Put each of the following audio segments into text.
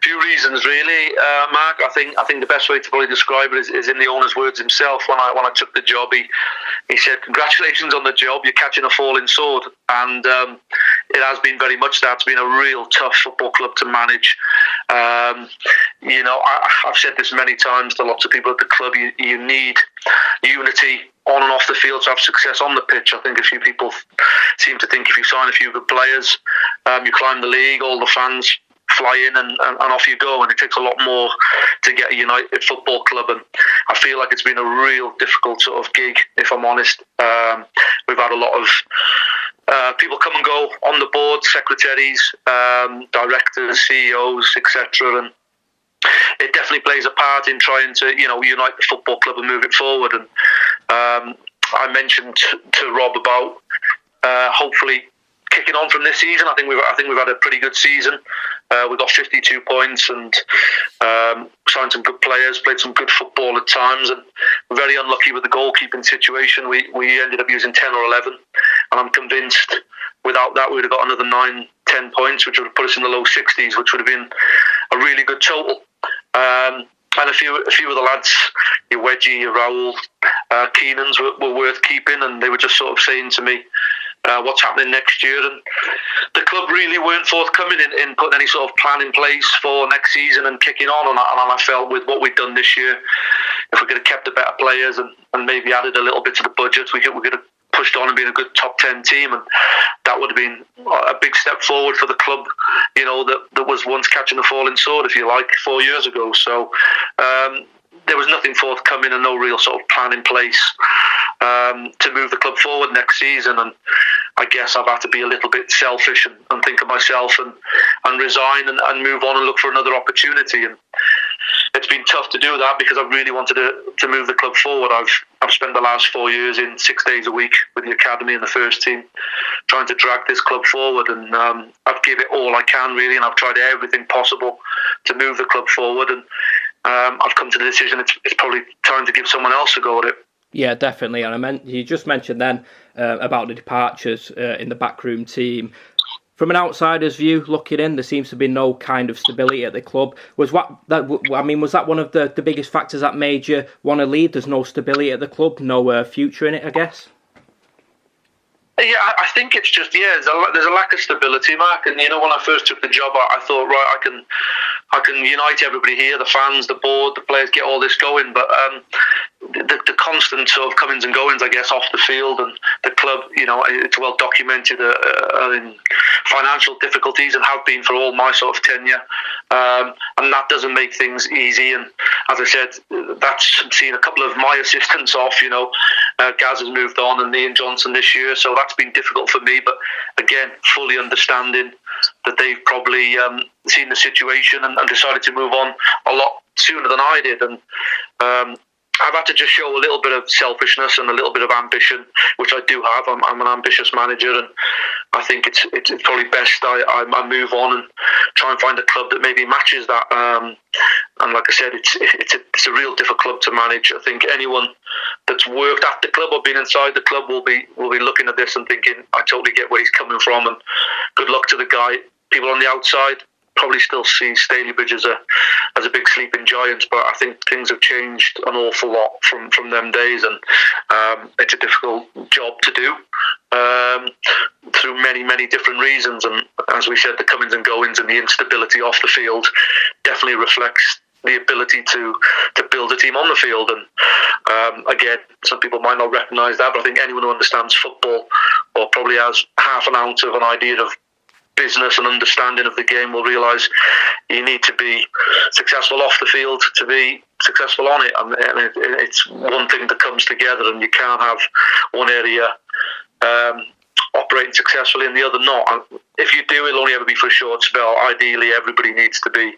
Few reasons, really, Mark. I think the best way to probably describe it is in the owner's words himself. When I took the job, he said, "Congratulations on the job. You're catching a falling sword," and it has been very much that. It's been a real tough football club to manage. I've said this many times to lots of people at the club. You need unity on and off the field to have success on the pitch. I think a few people seem to think if you sign a few good players, you climb the league, all the fans fly in and off you go, and it takes a lot more to get a United Football Club, and I feel like it's been a real difficult sort of gig, if I'm honest. We've had a lot of people come and go on the board, secretaries, directors, CEOs, etc., and it definitely plays a part in trying to unite the football club and move it forward. And I mentioned to Rob about hopefully kicking on from this season. I think we've had a pretty good season. We got 52 points and signed some good players, played some good football at times, and we're very unlucky with the goalkeeping situation. We ended up using 10 or 11, and I'm convinced without that we would have got another 9-10 points, which would have put us in the low 60s, which would have been a really good total. And a few of the lads, your Wedgie, your Raoul, Keenans were worth keeping, and they were just sort of saying to me, what's happening next year, and the club really weren't forthcoming in putting any sort of plan in place for next season and kicking on, and I felt with what we'd done this year, if we could have kept the better players and maybe added a little bit to the budget, we could have pushed on and been a good top 10 team, and that would have been a big step forward for the club, that was once catching a falling sword, if you like, 4 years ago. So there was nothing forthcoming and no real sort of plan in place to move the club forward next season, and I guess I've had to be a little bit selfish and think of myself and resign and move on and look for another opportunity. And it's been tough to do that because I really wanted to move the club forward. I've spent the last 4 years in 6 days a week with the academy and the first team trying to drag this club forward, and I've given it all I can really, and I've tried everything possible to move the club forward, and I've come to the decision it's probably time to give someone else a go at it. Yeah, definitely. And you just mentioned then about the departures in the backroom team. From an outsider's view, looking in, there seems to be no kind of stability at the club. Was that one of the biggest factors that made you want to leave? There's no stability at the club, no future in it, I guess. Yeah, I think it's just there's a lack of stability, Mark. And when I first took the job, I thought, right, I can unite everybody here, the fans, the board, the players, get all this going. But the constant sort of comings and goings, I guess, off the field, and the club, it's well documented in financial difficulties and have been for all my sort of tenure, and that doesn't make things easy. And as I said, that's seen a couple of my assistants off. Gaz has moved on, and Ian Johnson this year, so that's been difficult for me. But again, fully understanding that they've probably seen the situation and decided to move on a lot sooner than I did, and I've had to just show a little bit of selfishness and a little bit of ambition, which I do have. I'm an ambitious manager, and I think it's probably best I move on and try and find a club that maybe matches that. And like I said, it's a real difficult club to manage. I think anyone that's worked at the club or been inside the club will be looking at this and thinking, I totally get where he's coming from, and good luck to the guy. People on the outside probably still see Stalybridge as a big sleeping giant, but I think things have changed an awful lot from them days, and it's a difficult job to do through many different reasons. And as we said, the comings and goings and the instability off the field definitely reflects the ability to build a team on the field. And again, some people might not recognise that, but I think anyone who understands football or probably has half an ounce of an idea of business and understanding of the game will realise you need to be successful off the field to be successful on it, and it's one thing that comes together, and you can't have one area operating successfully and the other not. And if you do, it'll only ever be for a short spell. Ideally, everybody needs to be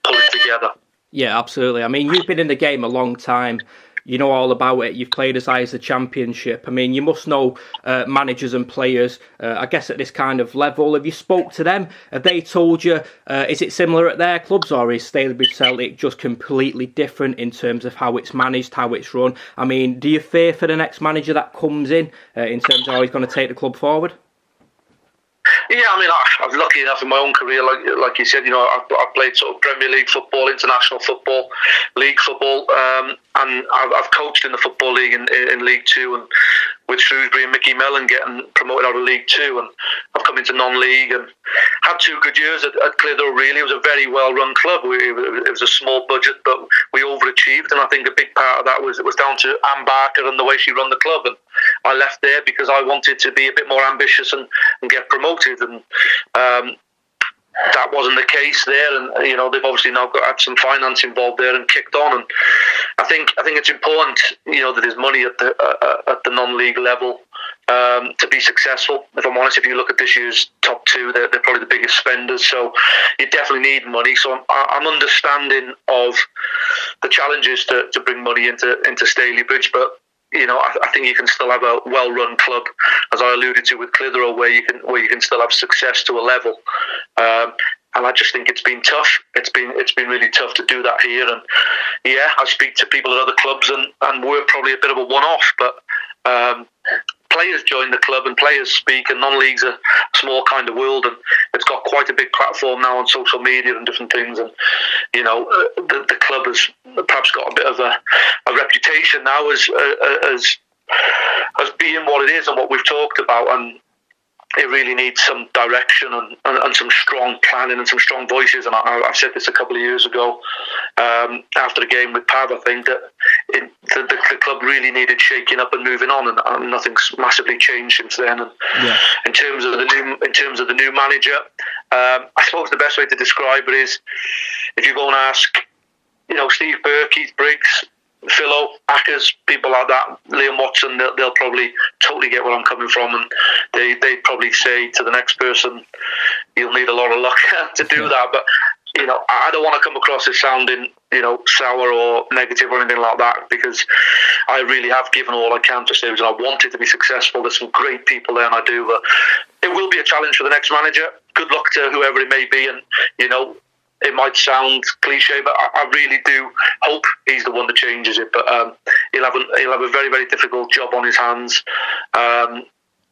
pulling together. Yeah, absolutely. I mean, you've been in the game a long time. You know all about it. You've played as high as the Championship. I mean, you must know managers and players, I guess, at this kind of level. Have you spoke to them? Have they told you, is it similar at their clubs, or is Stalybridge Celtic just completely different in terms of how it's managed, how it's run? I mean, do you fear for the next manager that comes in terms of how he's going to take the club forward? Yeah, I mean, I'm lucky enough in my own career, like you said, I've played sort of Premier League football, international football, league football, and I've coached in the Football League in League Two, and with Shrewsbury and Mickey Mellon getting promoted out of League Two, and I've come into non-league and had 2 good years at Clitheroe. Really, it was a very well-run club. It was a small budget, but we overachieved, and I think a big part of that was down to Anne Barker and the way she run the club. And I left there because I wanted to be a bit more ambitious and get promoted, and that wasn't the case there. And they've obviously now had some finance involved there and kicked on. And I think it's important that there's money at the non-league level to be successful. If I'm honest, if you look at this year's top 2, they're probably the biggest spenders, so you definitely need money. So I'm understanding of the challenges to bring money into Stalybridge, but I think you can still have a well-run club, as I alluded to with Clitheroe, where you can still have success to a level. And I just think it's been tough. It's been really tough to do that here. And yeah, I speak to people at other clubs, and we're probably a bit of a one-off, but players join the club and players speak, and non-league's a small kind of world, and it's got quite a big platform now on social media and different things. And the club has perhaps got a bit of a reputation now as being what it is and what we've talked about, and it really needs some direction and some strong planning and some strong voices. And I've said this a couple of years ago after the game with Pav. I think that the club really needed shaking up and moving on, and nothing's massively changed since then. And in terms of the new manager, I suppose the best way to describe it is if you go and ask, Steve Burke, Keith Briggs, Philo, Ackers, people like that, Liam Watson, they'll probably totally get where I'm coming from, and they'd probably say to the next person, you'll need a lot of luck to do that. But I don't want to come across as sounding sour or negative or anything like that, because I really have given all I can to Stevens, and I want it to be successful. There's some great people there, and I do, but it will be a challenge for the next manager. Good luck to whoever it may be, and it might sound cliche, but I really do hope he's the one that changes it. But he'll have a very, very difficult job on his hands,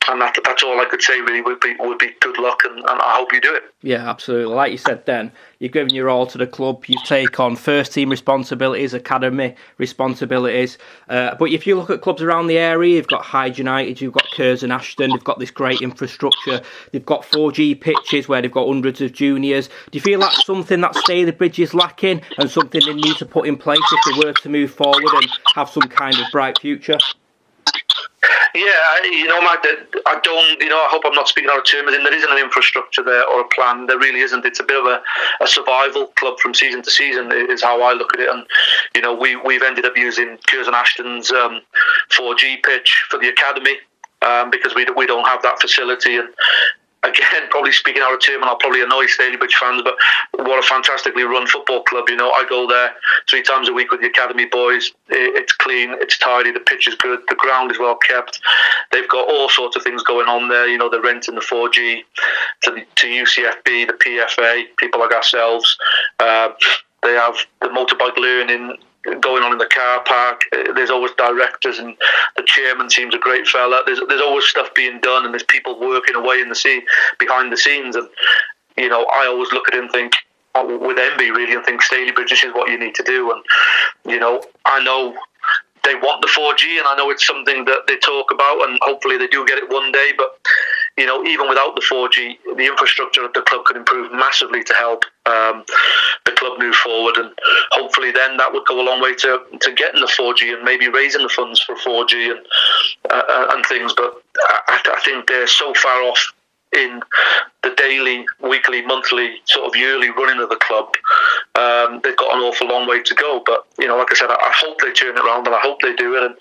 and that's all I could say. Really, would be good luck, and I hope you do it. Yeah, absolutely. Like you said, then you've given your all to the club. You take on first team responsibilities, academy responsibilities. But if you look at clubs around the area, you've got Hyde United, you've got Curzon Ashton, they've got this great infrastructure. They've got 4G pitches where they've got hundreds of juniors. Do you feel that's something that Stalybridge is lacking, and something they need to put in place if they were to move forward and have some kind of bright future? Yeah, Matt, I don't, I hope I'm not speaking out of turn, but there isn't an infrastructure there or a plan. There really isn't. It's a bit of a survival club from season to season, is how I look at it. And, we've ended up using Curzon Ashton's 4G pitch for the academy because we don't have that facility. And again, probably speaking out of turn, and I'll probably annoy Stalybridge fans, but what a fantastically run football club. I go there 3 times a week with the academy boys. It's clean, it's tidy, the pitch is good, the ground is well kept. They've got all sorts of things going on there. They're renting the 4G to UCFB, the PFA, people like ourselves. They have the motorbike learning going on in the car park. There's always directors, and the chairman seems a great fella. There's always stuff being done, and there's people working away behind the scenes. And I always look at it and think with envy, really, and think Stalybridge, this is what you need to do. And I know they want the 4G, and I know it's something that they talk about, and hopefully they do get it one day. But even without the 4G, the infrastructure at the club could improve massively to help the club move forward, and hopefully then that would go a long way to getting the 4G and maybe raising the funds for 4G and things. But I think they're so far off in the daily, weekly, monthly, sort of yearly running of the club. They've got an awful long way to go, but like I said, I hope they turn it around, and I hope they do it. And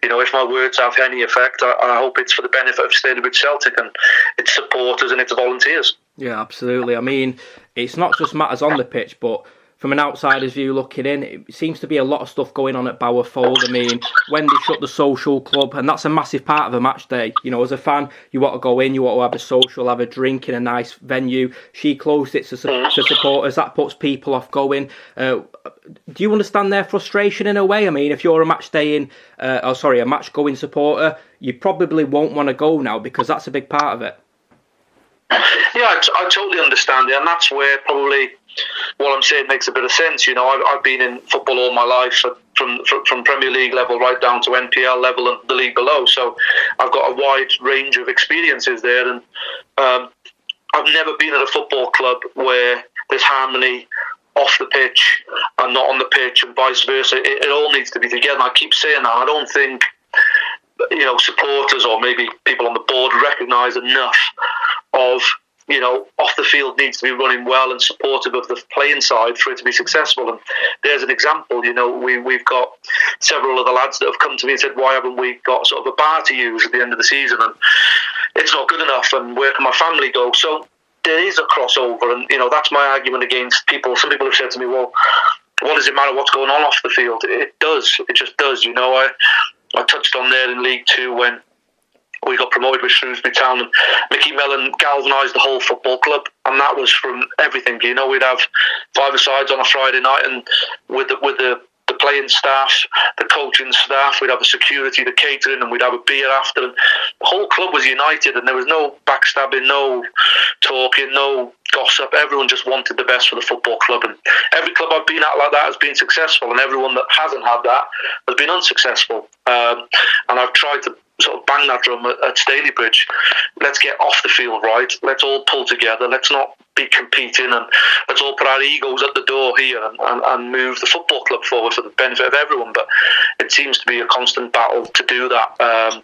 if my words have any effect, I hope it's for the benefit of Stalybridge Celtic and its supporters and its volunteers. Yeah, absolutely. I mean, it's not just matters on the pitch, but from an outsider's view looking in, it seems to be a lot of stuff going on at Bowerfold. I mean, when they shut the social club, and that's a massive part of a match day. As a fan, you want to go in, you want to have a social, have a drink in a nice venue. She closed it to supporters. That puts people off going. Do you understand their frustration in a way? I mean, if you're a match going supporter, you probably won't want to go now because that's a big part of it. Yeah, I totally understand it, and that's where probably what I'm saying makes a bit of sense. You know, I've been in football all my life, from Premier League level right down to NPL level and the league below. So I've got a wide range of experiences there, and I've never been at a football club where there's harmony off the pitch and not on the pitch, and vice versa. It all needs to be together. And I keep saying that. I don't think supporters or maybe people on the board recognise enough of, off the field needs to be running well and supportive of the playing side for it to be successful. And there's an example. We've got several of the lads that have come to me and said, why haven't we got sort of a bar to use at the end of the season? And it's not good enough, and where can my family go? So there is a crossover, and that's my argument against people. Some people have said to me, well, what does it matter what's going on off the field? It does. It just does. I touched on there in League Two when we got promoted with Shrewsbury Town, and Mickey Mellon galvanised the whole football club, and that was from everything. We'd have 5-a-sides on a Friday night, and with the playing staff, the coaching staff, we'd have the security, the catering, and we'd have a beer after. And the whole club was united, and there was no backstabbing, no talking, no gossip. Everyone just wanted the best for the football club, and every club I've been at like that has been successful, and everyone that hasn't had that has been unsuccessful. And I've tried to sort of bang that drum at Stalybridge. Let's get off the field right. Let's all pull together. Let's not be competing, and let's all put our egos at the door here and move the football club forward for the benefit of everyone. But it seems to be a constant battle to do that.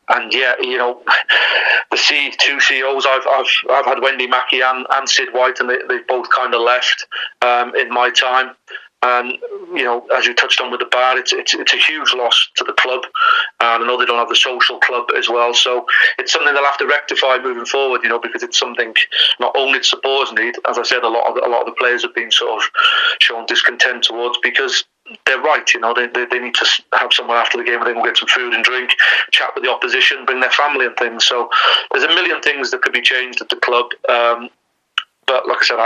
And yeah, the two CEOs, I've had Wendy Mackey and Sid White, and they've both kind of left in my time. And as you touched on with the bar, it's a huge loss to the club, and I know they don't have the social club as well. So it's something they'll have to rectify moving forward, because it's something not only the supporters need. As I said, a lot of the players have been sort of shown discontent towards, because they're right. They need to have somewhere after the game where they can get some food and drink, chat with the opposition, bring their family and things. So there's a million things that could be changed at the club, but like I said,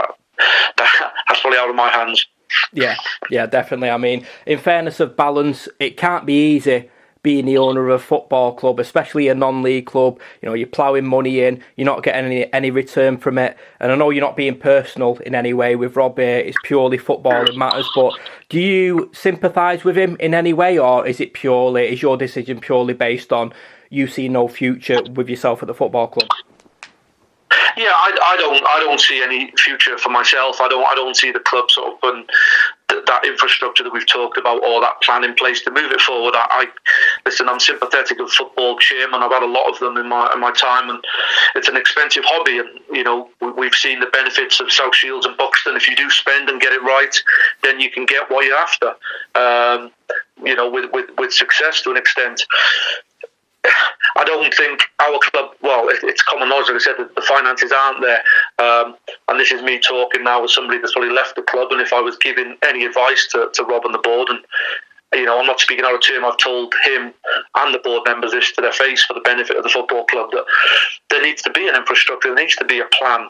that's probably out of my hands. Yeah, definitely. I mean, in fairness of balance, it can't be easy being the owner of a football club, especially a non-league club. You're ploughing money in, you're not getting any return from it. And I know you're not being personal in any way with Rob here. It's purely football that matters. But do you sympathise with him in any way, or is your decision purely based on you see no future with yourself at the football club? Yeah, I don't see any future for myself. I don't see the club sort of putting that infrastructure that we've talked about, or that plan in place to move it forward. Listen, I'm sympathetic of football chairmen. I've had a lot of them in my time, and it's an expensive hobby. And we've seen the benefits of South Shields and Buxton. If you do spend and get it right, then you can get what you're after. With success to an extent. I don't think our club, well, it's common knowledge, like I said, that the finances aren't there. And this is me talking now with somebody that's probably left the club, and if I was giving any advice to Rob and the board, and I'm not speaking out of turn, I've told him and the board members this to their face for the benefit of the football club, that there needs to be an infrastructure, there needs to be a plan.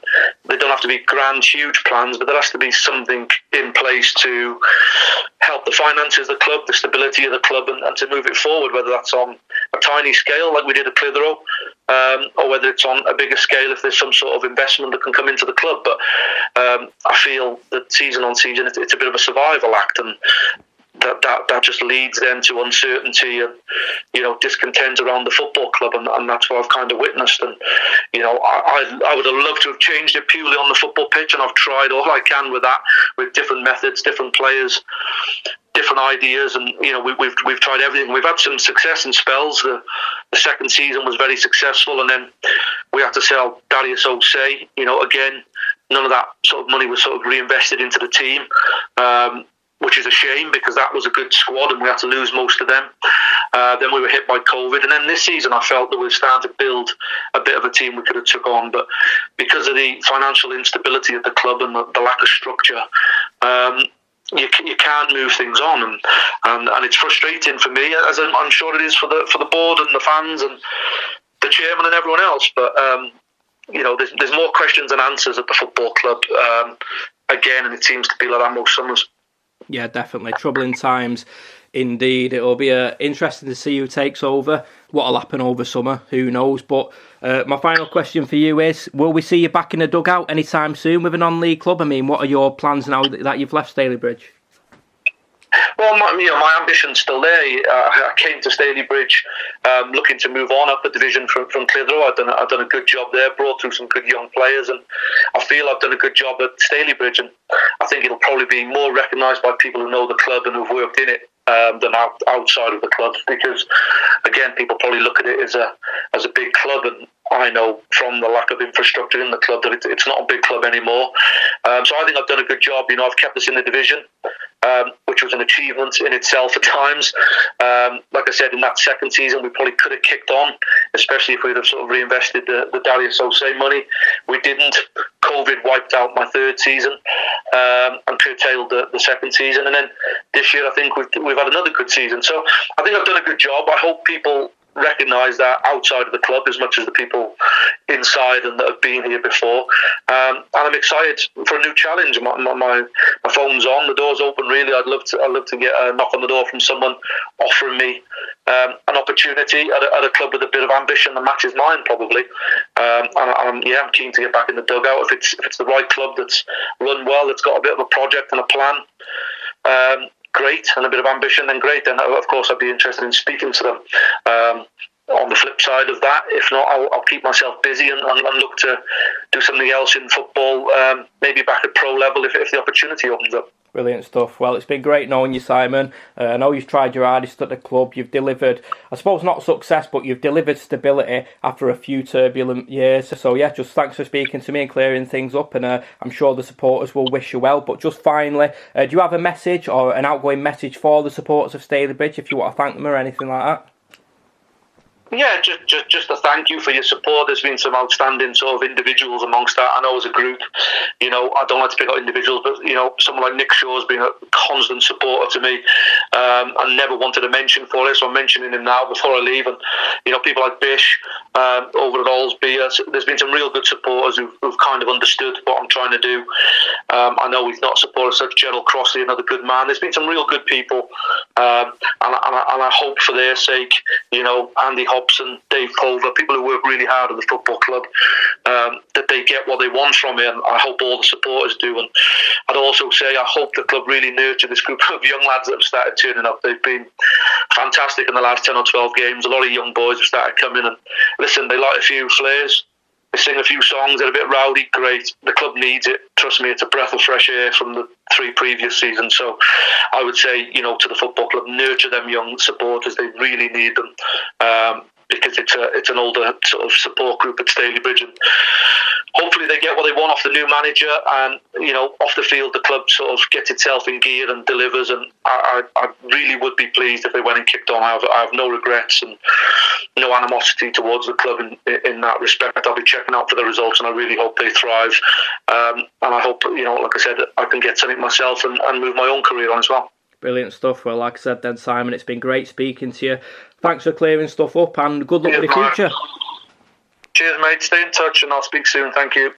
They don't have to be grand, huge plans, but there has to be something in place to help the finances of the club, the stability of the club, and to move it forward, whether that's on a tiny scale like we did at Clitheroe, or whether it's on a bigger scale if there's some sort of investment that can come into the club. But I feel that season on season it's a bit of a survival act, and that just leads then to uncertainty and discontent around the football club, and that's what I've kind of witnessed. And I would have loved to have changed it purely on the football pitch, and I've tried all I can with that, with different methods, different players, different ideas, and we've tried everything. We've had some success in spells. The second season was very successful, and then we had to sell Darius O'Sea. Again, none of that sort of money was sort of reinvested into the team. Which is a shame, because that was a good squad and we had to lose most of them. Then we were hit by COVID, and then this season I felt that we were starting to build a bit of a team we could have took on, but because of the financial instability of the club and the lack of structure, you can't move things on, and it's frustrating for me, as I'm sure it is for the board and the fans and the chairman and everyone else. But there's more questions than answers at the football club again, and it seems to be like that most summers. Yeah, definitely. Troubling times indeed. It'll be interesting to see who takes over. What'll happen over summer, who knows? But my final question for you is, will we see you back in the dugout anytime soon with a non-league club? I mean, what are your plans now that you've left Stalybridge? Well, my ambition's still there. I came to Stalybridge looking to move on up a division from Clitheroe. I've done a good job there, brought through some good young players, and I feel I've done a good job at Stalybridge. And I think it'll probably be more recognised by people who know the club and who've worked in it than outside of the club. Because again, people probably look at it as a big club, and I know from the lack of infrastructure in the club that it's not a big club anymore. So I think I've done a good job. I've kept us in the division, which was an achievement in itself at times. Like I said, in that second season, we probably could have kicked on, especially if we'd have sort of reinvested the Darius Osei money. We didn't. COVID wiped out my third season and curtailed the second season. And then this year, I think we've had another good season. So I think I've done a good job. I hope people recognise that outside of the club as much as the people inside and that have been here before. And I'm excited for a new challenge. My phone's on, the door's open. Really, I'd love to get a knock on the door from someone offering me an opportunity at a club with a bit of ambition that matches mine, probably. And I'm keen to get back in the dugout if it's the right club that's run well, that's got a bit of a project and a plan. Great, and a bit of ambition, then great. Then, of course, I'd be interested in speaking to them. On the flip side of that, if not, I'll keep myself busy and look to do something else in football, maybe back at pro level if the opportunity opens up. Brilliant stuff. Well, it's been great knowing you, Simon. I know you've tried your hardest at the club. You've delivered, I suppose not success, but you've delivered stability after a few turbulent years. So yeah, just thanks for speaking to me and clearing things up, and I'm sure the supporters will wish you well. But just finally, do you have a message or an outgoing message for the supporters of Stalybridge if you want to thank them or anything like that? Yeah, just a thank you for your support. There's been some outstanding sort of individuals amongst that. I know as a group, I don't like to pick out individuals, but, someone like Nick Shaw's been a constant supporter to me. I never wanted to mention for it, so I'm mentioning him now before I leave. And, people like Bish over at Allsby. There's been some real good supporters who've kind of understood what I'm trying to do. I know we've not supported such Gerald Crossley, another good man. There's been some real good people. And I hope for their sake, Andy Hobson, Dave Culver, people who work really hard at the football club, that they get what they want from it, and I hope all the supporters do. And I'd also say I hope the club really nurture this group of young lads that have started turning up. They've been fantastic in the last 10 or 12 games. A lot of young boys have started coming, and listen, they light a few flares, they sing a few songs, they're a bit rowdy, great. The club needs it. Trust me, it's a breath of fresh air from the 3 previous seasons. So I would say, to the football club, nurture them young supporters. They really need them. Because it's an older sort of support group at Stalybridge, and hopefully they get what they want off the new manager, and off the field the club sort of gets itself in gear and delivers. And I really would be pleased if they went and kicked on. I have no regrets and no animosity towards the club in that respect. I'll be checking out for the results, and I really hope they thrive. And I hope like I said, I can get something myself and move my own career on as well. Brilliant stuff. Well, like I said then, Simon, it's been great speaking to you. Thanks for clearing stuff up, and good luck with the future. Cheers, mate. Stay in touch, and I'll speak soon. Thank you.